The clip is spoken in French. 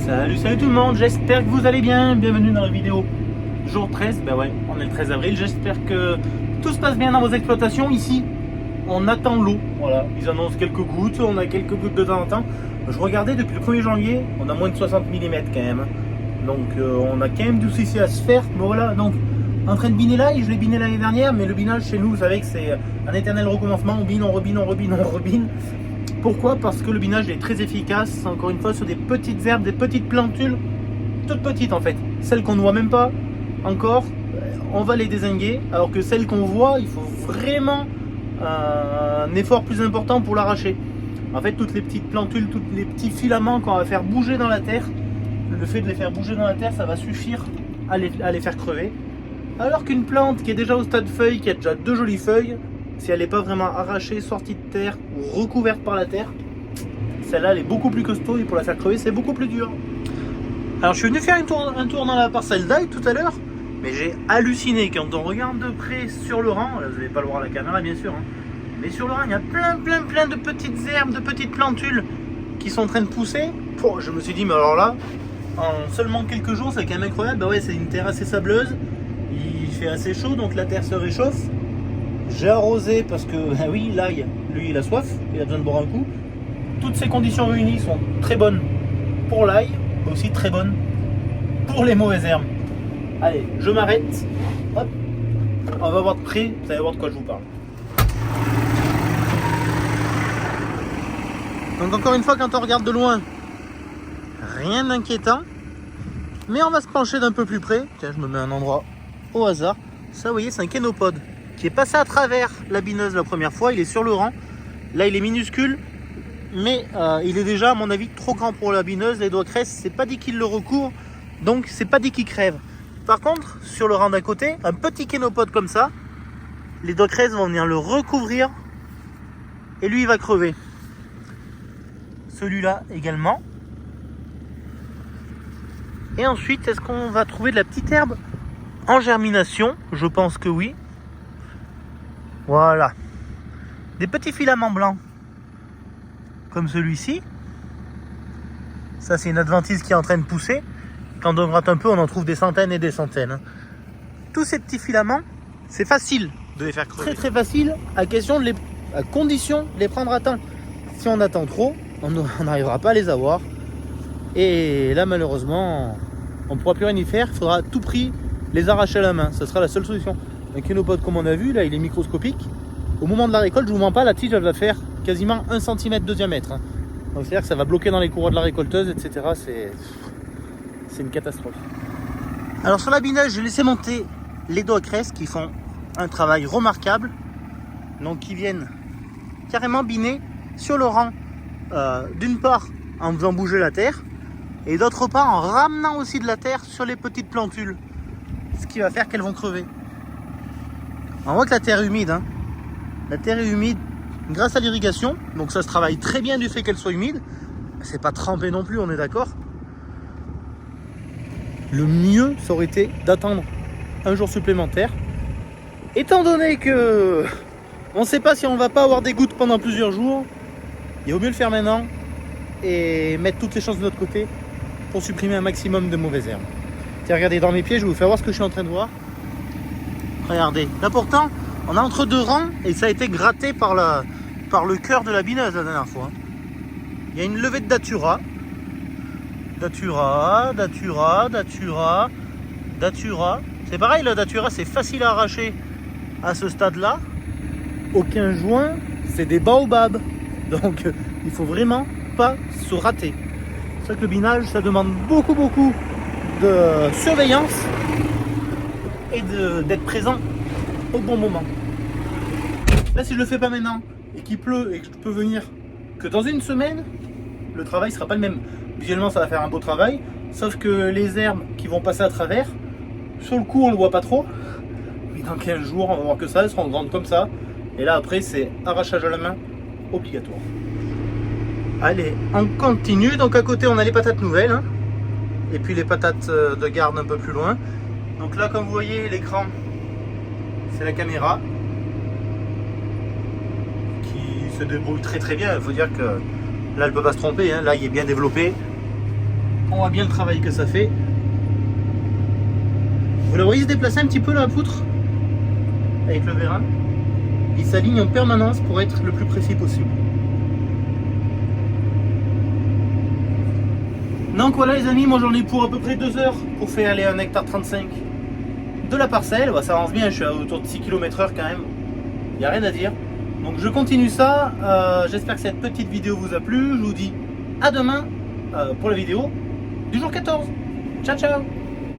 Salut tout le monde, j'espère que vous allez bien, bienvenue dans la vidéo jour 13, ben ouais, on est le 13 avril, j'espère que tout se passe bien dans vos exploitations. Ici, on attend l'eau, voilà, ils annoncent quelques gouttes, on a quelques gouttes de temps en temps. Je regardais depuis le 1er janvier, on a moins de 60 mm quand même, donc on a quand même du souci à se faire, mais voilà, donc en train de biner là, et je l'ai biné l'année dernière, mais le binage chez nous, vous savez que c'est un éternel recommencement, on bine, on rebine, on rebine, on rebine. Pourquoi? Parce que le binage est très efficace, encore une fois, sur des petites herbes, des petites plantules, toutes petites en fait. Celles qu'on ne voit même pas encore, on va les dézinguer, alors que celles qu'on voit, il faut vraiment un effort plus important pour l'arracher. En fait, toutes les petites plantules, tous les petits filaments qu'on va faire bouger dans la terre, le fait de les faire bouger dans la terre, ça va suffire à les faire crever. Alors qu'une plante qui est déjà au stade feuille, qui a déjà deux jolies feuilles, si elle n'est pas vraiment arrachée, sortie de terre ou recouverte par la terre, celle-là elle est beaucoup plus costaud et pour la faire crever c'est beaucoup plus dur. Alors je suis venu faire un tour dans la parcelle d'ail tout à l'heure, mais j'ai halluciné quand on regarde de près sur le rang, là vous n'allez pas le voir à la caméra bien sûr, hein, mais sur le rang il y a plein de petites herbes, de petites plantules qui sont en train de pousser. Oh, je me suis dit mais alors là, en seulement quelques jours c'est quand même incroyable. Bah ouais, c'est une terre assez sableuse, il fait assez chaud donc la terre se réchauffe. J'ai arrosé parce que, ben oui, l'ail, lui, il a soif, il a besoin de boire un coup. Toutes ces conditions réunies sont très bonnes pour l'ail, mais aussi très bonnes pour les mauvaises herbes. Allez, je m'arrête. Hop, on va voir de près, vous allez voir de quoi je vous parle. Donc encore une fois, quand on regarde de loin, rien d'inquiétant. Mais on va se pencher d'un peu plus près. Tiens, je me mets un endroit au hasard. Ça, vous voyez, c'est un kénopode qui est passé à travers la bineuse la première fois, il est sur le rang, là il est minuscule, mais il est déjà à mon avis trop grand pour la bineuse, les doigts cresse, c'est pas dit qu'il le recouvre, donc c'est pas dit qu'il crève. Par contre, sur le rang d'à côté, un petit kénopode comme ça, les doigts cresse vont venir le recouvrir, et lui il va crever. Celui-là également. Et ensuite, est-ce qu'on va trouver de la petite herbe en germination? Je pense que oui. Voilà, des petits filaments blancs comme celui-ci. Ça c'est une adventice qui est en train de pousser. Quand on gratte un peu on en trouve des centaines et des centaines. Tous ces petits filaments, c'est facile de les faire crever. Très facile, à condition de les prendre à temps. Si on attend trop, on n'arrivera pas à les avoir. Et là malheureusement on ne pourra plus rien y faire. Il faudra à tout prix les arracher à la main, ce sera la seule solution. Un kénopode comme on a vu, là il est microscopique. Au moment de la récolte, je vous mens pas, la tige elle va faire quasiment 1 cm de diamètre. Donc c'est-à-dire que ça va bloquer dans les courroies de la récolteuse, etc. C'est une catastrophe. Alors sur la bineuse, j'ai laissé monter les doigts cresse qui font un travail remarquable. Donc qui viennent carrément biner sur le rang, d'une part en faisant bouger la terre, et d'autre part en ramenant aussi de la terre sur les petites plantules. Ce qui va faire qu'elles vont crever. On voit que la terre est humide, hein. La terre est humide grâce à l'irrigation, donc ça se travaille très bien du fait qu'elle soit humide. C'est pas trempé non plus, on est d'accord. Le mieux, ça aurait été d'attendre un jour supplémentaire. Étant donné que on ne sait pas si on va pas avoir des gouttes pendant plusieurs jours, il vaut mieux le faire maintenant et mettre toutes les chances de notre côté pour supprimer un maximum de mauvaises herbes. Tiens, regardez dans mes pieds, je vais vous faire voir ce que je suis en train de voir. Regardez, là pourtant, on est entre deux rangs et ça a été gratté par le cœur de la bineuse la dernière fois. Il y a une levée de datura. Datura. C'est pareil, la datura, c'est facile à arracher à ce stade-là. Aucun joint, c'est des baobabs. Donc, il faut vraiment pas se rater. C'est vrai que le binage, ça demande beaucoup de surveillance et d'être présent au bon moment. Là si je le fais pas maintenant et qu'il pleut et que je peux venir que dans une semaine, le travail sera pas le même. Visuellement ça va faire un beau travail, sauf que les herbes qui vont passer à travers, sur le coup on le voit pas trop, mais dans 15 jours on va voir que ça, elles seront grandes comme ça, et là après c'est arrachage à la main obligatoire. Allez, on continue. Donc à côté on a les patates nouvelles, hein. Et puis les patates de garde un peu plus loin. Donc là comme vous voyez l'écran, c'est la caméra se débrouille très bien. Il faut dire que là elle peut pas se tromper, hein. Là il est bien développé. On voit bien le travail que ça fait. Vous la voyez se déplacer un petit peu la poutre avec le vérin. Il s'aligne en permanence pour être le plus précis possible. Donc voilà les amis, moi j'en ai pour à peu près 2 heures pour faire aller 1 hectare 35 de la parcelle. Bah, ça avance bien, je suis à autour de 6 km/h quand même. Il n'y a rien à dire. Donc je continue ça. J'espère que cette petite vidéo vous a plu. Je vous dis à demain pour la vidéo du jour 14. Ciao ciao.